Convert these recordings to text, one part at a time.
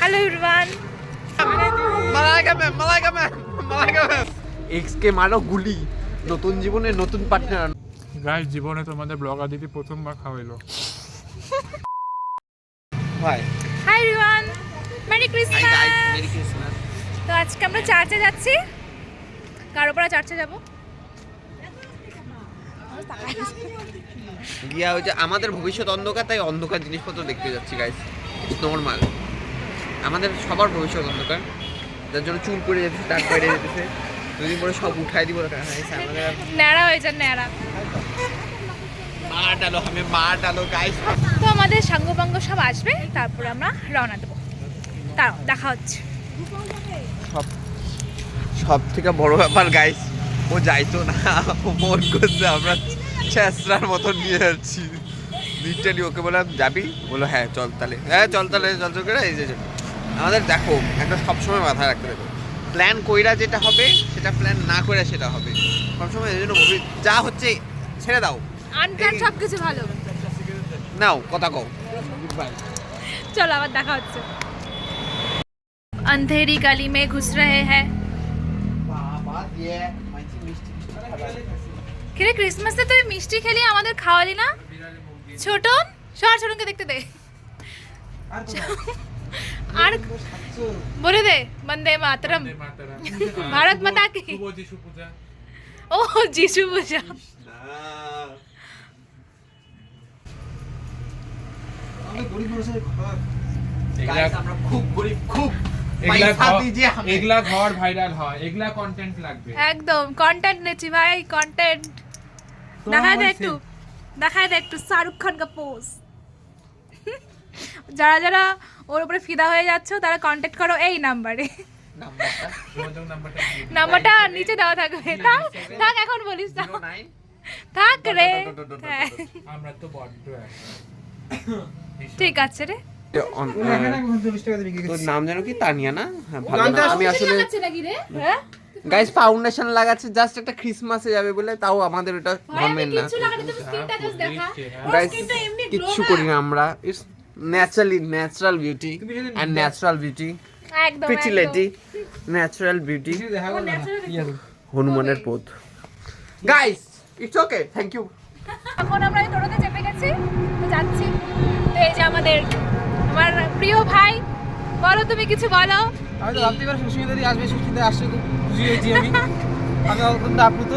Hello everyone. Malaika ma'am ex কে মারো গুলি, নতুন জীবনে নতুন পার্টনার। গাইস, জীবনে তোমাদের ব্লগার দিদি প্রথমবার খাওয়াইলো। ভাই hi everyone, merry Christmas. Merry Christmas. তো আজকে আমরা চার্চে যাচ্ছি, কারোপাড়া চার্চে যাব। গিয়া হচ্ছে আমাদের ভবিষ্যৎ অন্ধকার, তাই অন্ধকার জিনিসপত্র দেখতে যাচ্ছি গাইস। ইটস নর্মাল, আমাদের সবার ভবিষ্যৎ অন্ধকার, যার জন্য চুল করে যেতেছে, টাক বাইরে যেতেছে। দুদিন পরে সব উঠাই দিব। আমাদের ন্যাড়া হয়ে যান, ন্যাড়া। মার ডালো গাইস। তো আমাদের সাঙ্গপাঙ্গ সব আসবে, তারপরে আমরা রওনা দেবো। তাও দেখা হচ্ছে। সব থেকে বড় ব্যাপার গাইস, ও যাইতো না, ও মন করছে আমরা ছেঁচড়ার মতন নিয়ে যাচ্ছি। লিটারালি ওকে বললাম যাবি, বললো হ্যাঁ চল তাহলে, চল করে এই যে আমাদের দেখো একটা সবসময় মাথায় রাখতে দেবো, প্ল্যান কইরা যেটা হবে সেটা, প্ল্যান না কইরা সেটা হবে সবসময়। এই জন্য যা হচ্ছে ছেড়ে দাও, আনপ্ল্যান সব কিছু ভালো। নাও কথা কও। চলো আবার দেখা হচ্ছে। अंधेरी गली में घुस रहे हैं। কিরে ক্রিসমাসে তুই মিষ্টি খেলি, আমাদের খাওয়ালি না? ছোটন, ছোটনকে দেখতে দে। আর বলে দে বন্দে মাতরম, ভারত মাতা কি। ও যিশু পূজা। আমরা খুব গরিব, খুব এগুলা ঘর ভাইরাল হয়, এগুলা কন্টেন্ট লাগবে। একদম কন্টেন্ট নেছি ভাই, কন্টেন্ট। দেখায় দে একটু শাহরুখ খান কা পোজ। যারা ওর উপরে ফিদা হয়ে যাচ্ছে তারা কন্ট্যাক্ট করো এই নাম্বারে। নাম্বারটা নিচে দেওয়া থাকবে। থাক এখন বলিস না, থাক রে। আমরা তো বড্ড ঠিক আছে রে। তোর নাম জানো কি? তানিয়া না? হ্যাঁ ভালো। আমি আসলে হ্যাঁ গাইস ফাউন্ডেশন লাগাচ্ছি জাস্ট একটা ক্রিসমাসে যাবে বলে, তাও আমাদের এটা গভর্নমেন্ট না গাইস, কিচ্ছু করি না আমরা। It's natural beauty and natural beauty, একদম প্রিটি লেডি, ন্যাচারাল বিউটি, হনুমানের পথ। Guys it's okay, thank you. এখন আমরা এই টোটোতে চেপে গেছি, তো যাচ্ছি। তো এই যে আমার প্রিয় ভাই, বলো তুমি কিছু বলো। আমি তো ভাবতে পারি সুস্মিতা দি আসবে, সুস্মিতা আসছে, খুব খুশি হয়েছি আমি অত্যন্ত আপ্লুত।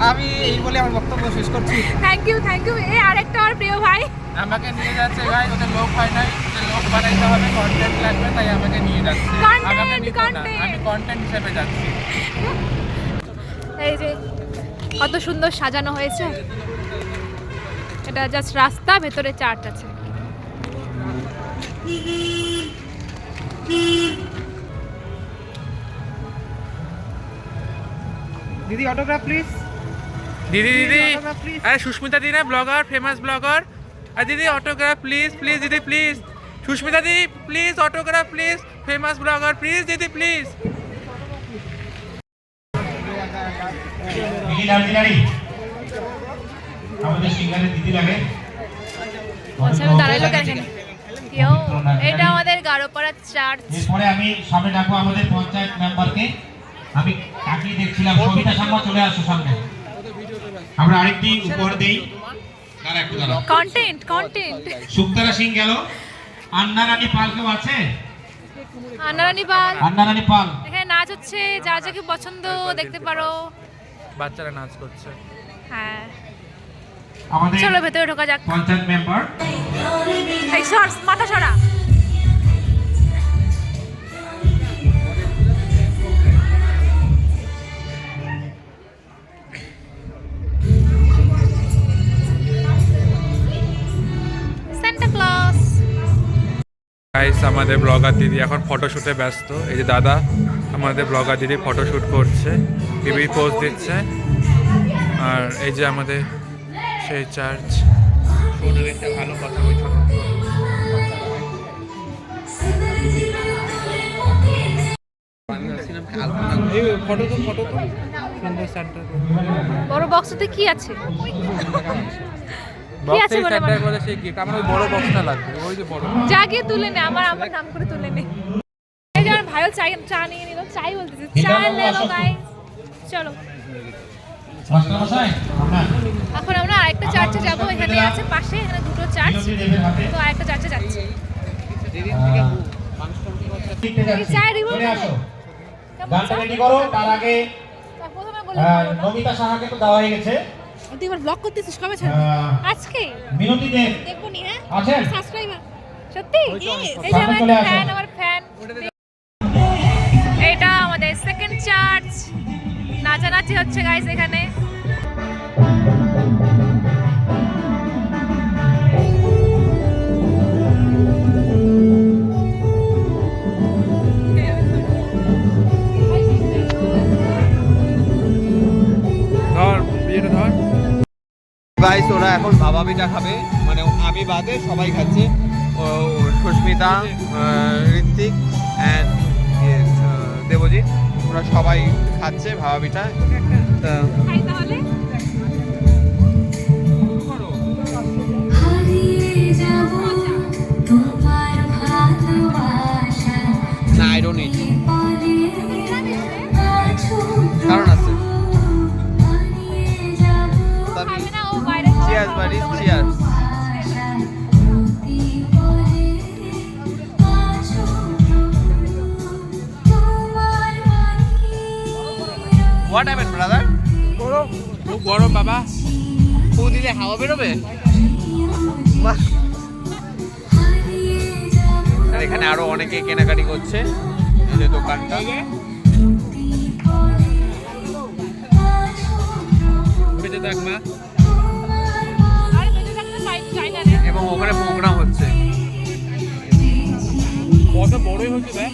আমি এই বলে আমার বক্তব্য শেষ করছি। থ্যাংক ইউ এই আরেকটা আমার প্রিয় ভাই আমাকে নিয়ে যাচ্ছে গাই, ওদের লোক হয় নাই, ওদের লোক বানাইতে হবে, কন্টেন্ট লাগবে, তাই আমাকে নিয়ে যাচ্ছে। আমাকে নিত না, আমি কন্টেন্ট হিসেবে যাচ্ছি। এই যে কত সুন্দর সাজানো হয়েছে, এটা জাস্ট রাস্তা, ভেতরে চার্চ আছে। দিদি অটোগ্রাফ প্লিজ। দিদি আরে সুস্মিতা দি না, ব্লগার, ফেমাস ব্লগার। আর দিদি অটোগ্রাফ প্লিজ দিদি প্লিজ। সুস্মিতা দি please autograph please, famous blogger please দিদি প্লিজ। আমাদের সিঙ্গারের দিদি লাগে। দাঁড়াইলো কেন? এটা আমাদের গারোপাড়া চার্চ। এরপরে আমি সামনে ডাকবো আমাদের পঞ্চায়েত মেম্বারকে। আমি তাকিয়ে দেখছিলাম, সবিতা শর্মা চলে আসো সামনে। আমরা আরেকটি উপহার দেই। কন্টেন্ট সুক্তারা সিং গেল। আন্না রানী পাল কেউ আছে? আন্না রানী পাল এখানে নাচ হচ্ছে, যার যাকে পছন্দ দেখতে পারো। বাচ্চারা নাচ করছে। হ্যাঁ আমাদের চলো ভেতরে ঢোকা যাক। পঞ্চায়েত মেম্বার এই সর, মাথা সরা। Santa Claus. গাইস, আমাদের ব্লগার দিদি এখন ফটোশুটে ব্যস্ত। এই যে দাদা আমাদের ব্লগার দিদি ফটোশুট করছে, টিভি পোজ দিচ্ছে। আর এই যে আমাদের সেই চার্চ। একটা ভালো কথা বলছো, বড় বক্সতে কি আছে? কি আছে বলে মনে হয়? বলে সেই গিফট আমার ওই বড় বক্সটা লাগবে, ওই যে বড়। যা গিয়ে তুলে নে, আমার নাম করে তুলে নে। এই যে আমার ভাইও চা নিয়ে নিল, চাই বলতেছে চা নেবো গাইস। চলো মাস্টারমশাই, আপনার এখন আমরা আরেকটা চার্চে যাবো, এখানে আছে পাশে, এখানে দুটো চার্চ, মিনতি দেবের হাতে তো আরেকটা চার্চে যাচ্ছি। লিখতে যাচ্ছি। চায় রিমোট চলে আসো, কেমন গানটা চা? রেডি করো। তার আগে প্রথমে বলে নমিতা সাহাকে তো দেওয়া হয়ে গেছে। তুই এবার ব্লগ করতেছিস, কবে ছাড়বি? আজকে মিনতি দেব দেখবো নি। হ্যাঁ আছেন? সাবস্ক্রাইবার সত্যি এই যে আমার ফ্যান, আমার ফ্যান। এটা আমাদের সেকেন্ড চার্চ, নাচানাচি হচ্ছে গাইস এখানে। ধর বিয়েটা ধর। গাইস ওরা এখন ভাবা পিঠা খাবে, মানে আমি বাদে সবাই খাচ্ছে। সুস্মিতা, ঋত্বিক অ্যান্ড দেবজিৎ, ওরা সবাই খাচ্ছে ভাবা পিঠা। খাই তাহলে। না, আই ডোন্ট নিড, কারণ আছে। খাবে না, ও বাইরে খাওয়া চিয়ার্স বাড়ি, চিয়ার্স। What happened brother? খুব গরম বাবা। ফু দিলে হাওয়া বেরোবে? বাহ। আর এখানে আরো অনেকে কেনাকাটি করছে, এই যে দোকানটা। বেঁচে থাক মা। আর বেঁচে থাকতে চাই না রে। এবং ওখানে প্রোগ্রাম হচ্ছে। কত বড়ই হচ্ছে দেখ।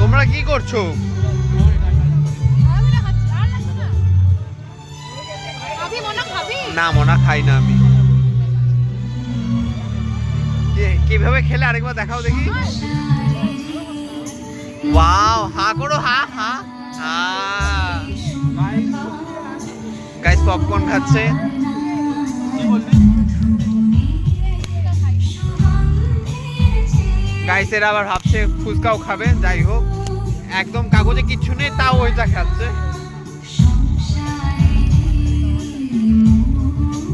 তোমরা কি করছো? আমি না খাচ্ছি, আর লাগবে না। খাবি মনে খাবি? না মনা, খাই না আমি। কিভাবে খেলে আরেকবার দেখাও দেখি। ওয়াও, হা করো, হা হা হা। গাইস পপকর্ন খাচ্ছে। গাইস এরা আবার ভাবছে ফুচকাও খাবে। যাই হোক, একদম কাগজে কিচ্ছু নেই, তাও ওইটা খাচ্ছে।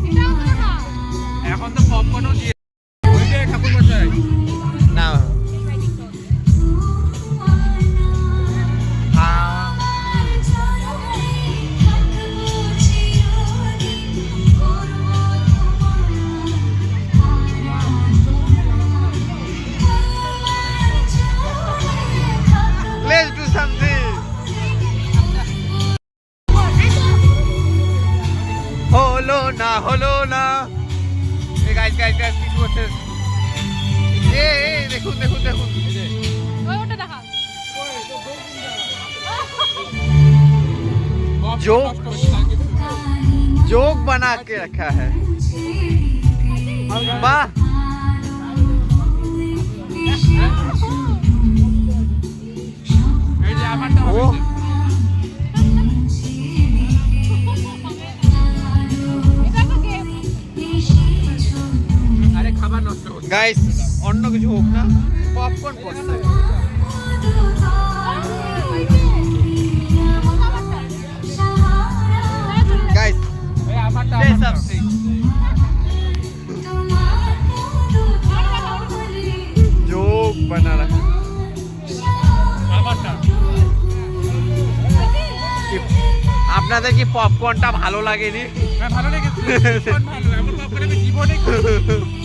এটাও তো খা। এখন তো পপকর্নও দিয়ে ওই যে ঠাকুর মশাই। না Let's do something. হলো না, হলো না। এই গাইস গাইস গাইস কিছু করছে। দেখুন দেখুন দেখুন। ওই ওটা দেখা। जोक बना के रखा है। वाह, এই যে আমারটা ও হবে। এটা তো গেম। আরে খাবার নষ্ট হচ্ছে। গাইস অন্য কিছু হোক না, পপকর্ন পড়ছে। গাইস এই আমারটা say আমারটা। something. जोक बना रखा। আমারটা। আপনাদের কি পপকর্নটা ভালো লাগেনি? হ্যাঁ ভালো লেগেছে। ভীষণ ভালো। এমন পপকর্ন আমি জীবনে খাইনি।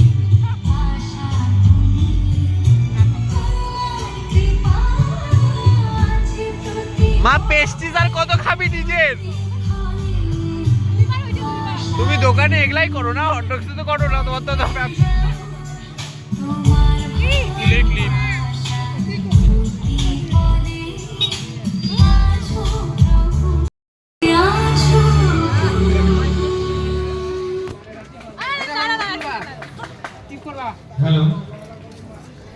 মা পেস্টিস আর কত খাবি নিজের? তুমি দোকানে এগুলাই করো না, হটডগস তো করো না, তোমার তো ব্যবসা। হ্যালো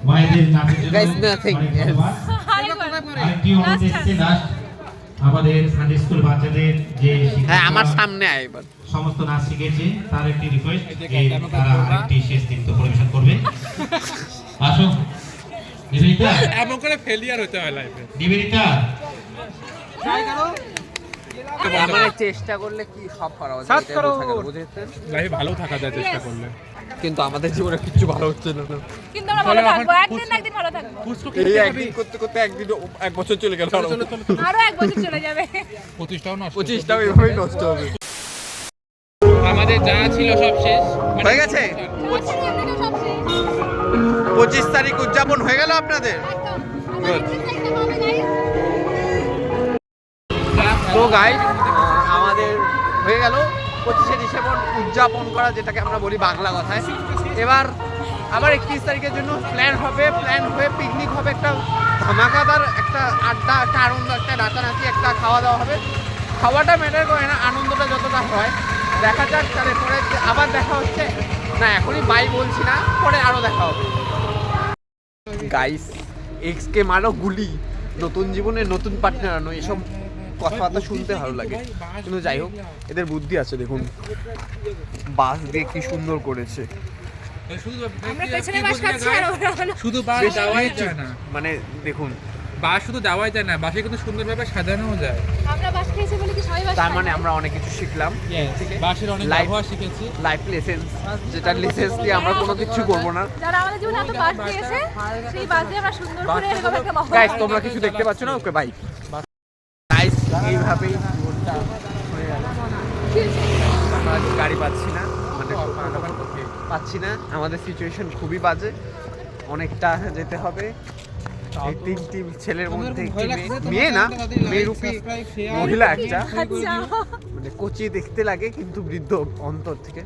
মায়েদের নাচের জন্য Guys, nothing অনেক else. ধন্যবাদ। আরেকটি অনুরোধ এসেছে লাস্ট আমাদের সানডে স্কুল বাচ্চাদের যে হ্যাঁ, আমার শিক্ষকরা সামনে আয় এবার। সমস্ত নাচ শিখেছে তার একটি রিকোয়েস্ট তারা আরেকটি শেষ নৃত্য পরিবেশন করবে। আসো নিবেদিতা, এমন করে ফেলিয়ার হতে হয় লাইফে। নিবেদিতা মানে চেষ্টা করলে কি সব করা যায়, সাত এটাই করো। বোঝা গেল, বুঝেছেন? লাইফে ভালো থাকা যায় চেষ্টা করলে। কিন্তু আমাদের জীবনে কিছু ভালো হচ্ছে না। কিন্তু আমরা ভালো থাকবো, একদিন না একদিন ভালো থাকবো। এই একদিন করতে করতে একদিন এক বছর চলে গেল, আরো এক বছর চলে যাবে। প্রতিষ্ঠাও নষ্ট। 25টাও এভাবেই নষ্ট হবে। আমাদের যা ছিল সব শেষ। হয়ে গেছে? আজকের দিনে সব শেষ। 25 তারিখ উদযাপন হয়ে গেল আপনাদের? একদম। আমাদের কি চাইতে হবে গাইস? তো গাইড আমাদের হয়ে গেল 25শে ডিসেম্বর উদযাপন করা, যেটাকে আমরা বলি বাংলা কথায়। এবার আবার 31 তারিখের জন্য প্ল্যান হয়ে পিকনিক হবে, একটা ধামাকাদার একটা আড্ডা, একটা আনন্দ, একটা নাচানাচি, একটা খাওয়া দাওয়া হবে। খাওয়াটা ম্যাটার করে না, আনন্দটা যতটা হয়। দেখা যাক, তারপরে আবার দেখা হচ্ছে না, এখনই বাই বলছি না, পরে আরও দেখা হবে। গাইস, এক্সকে মারো গুলি, নতুন জীবনে নতুন পার্টনার আনো, এসব কথাবার্তা শুনতে ভালো লাগে। কিন্তু যাই হোক, এদের বুদ্ধি আছে। দেখুন বাস দিয়ে কি সুন্দর করেছে। আমরা পেছনে বাস খাচ্ছি আর ওরা হলো শুধু বাস বেশ দেওয়াই নিচু। যায় না, মানে দেখুন, বাস শুধু দেওয়াই যায় না, বাসে কিন্তু সুন্দরভাবে সাজানোও যায়। আমরা বাস খেয়েছি বলে কি সবাই বাস তার খায় মানে না? আমরা অনেক কিছু শিখলাম। বাসের অনেক Life- ব্যবহার শিখেছি। লাইফ লেসেন্স, যেটা লেসেন্স দিয়ে আমরা কোনো কিছু করবো না। যারা আমাদের জীবনে এত বাস দিয়েছে, সেই বাস দিয়ে আমরা সুন্দর করে এরকম একটা মহল গাইস, তোমরা কিছু দেখতে পাচ্ছ না? Okay bye. গাইস, এইভাবেই জীবনটা হয়ে গেল। আমরা গাড়ি পাচ্ছি না, মানে পাচ্ছি না। আমাদের সিচুয়েশন খুবই বাজে, অনেকটা যেতে হবে। এই তিনটি ছেলের মধ্যে একটি মেয়ে না, মেয়েরূপী মহিলা একটা, আচ্ছা মানে কচি দেখতে লাগে কিন্তু বৃদ্ধ অন্তর থেকে।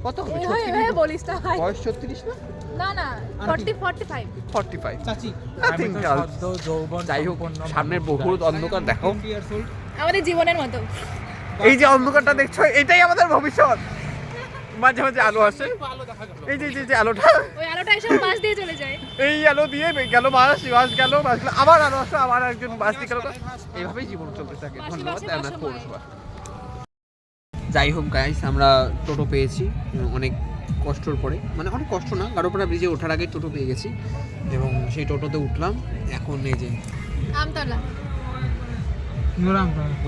কত হবে? এইভাবে এইভাবে বলিস না ভাই। বয়স 36 না, না না 45 45। চাচি Nothing else. যাই হোক, সামনের বহুত অন্ধকার দেখো। আমাদের জীবনের মতো। এই যে অন্ধকারটা দেখছো, এটাই আমাদের ভবিষ্যৎ। মাঝে মাঝে আলো আসে, এই যে যে আলোটা, ওই আলোটা এসে বাস দিয়ে চলে যায়। এই আলো দিয়ে গেল বাস গেল, আবার আলো আসলো, আবার একজন বাস দিয়ে গেল। এইভাবেই জীবন চলতে থাকে। ধন্যবাদ দেওনাথ পৌরসভা। যাই হোক গাইস, আমরা টোটো পেয়েছি অনেক কষ্টর পরে, মানে অনেক কষ্ট না, গাড়োপাড়া ব্রিজে ওঠার আগে টোটো পেয়ে গেছি এবং সেই টোটোতে উঠলাম। এখন এই যে আমতলা।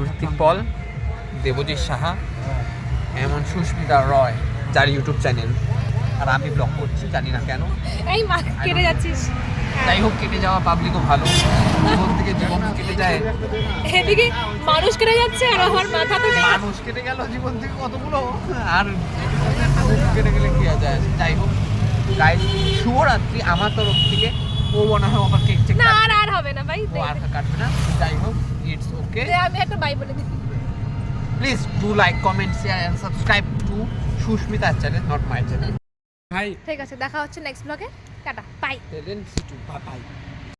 ঋত্বিক পল, দেবজিৎ সাহা, এমন সুস্মিতা রয়, যার ইউটিউব চ্যানেল, আর আমি ব্লগ করছি, জানি না কেন। এই মা কেটে যাচ্ছিস। যাই হোক, কেটে যাওয়া পাবলিকও ভালো, জীবন থেকে জীবন কেটে যায়। এদিকে মানুষ কেটে যাচ্ছে আর আমার মাথা তো নেই। মানুষ কেটে গেল জীবন থেকে কতগুলো, আর কেটে গেলে কি আর যায়। যাই হোক গাইস, শুভরাত্রি আমার তরফ থেকে। ও মনে হয় আমার কেক চেক না আর হবে না ভাই। ও আর কাটবে না। যাই হোক, ইটস ওকে। আমি একটা বাই বলে দিই। Please do like, comment, share and subscribe to Susmita channel, not my channel. ভাই ঠিক আছে, দেখা হচ্ছে নেক্সট ব্লগে। Tata, bye. Bye bye.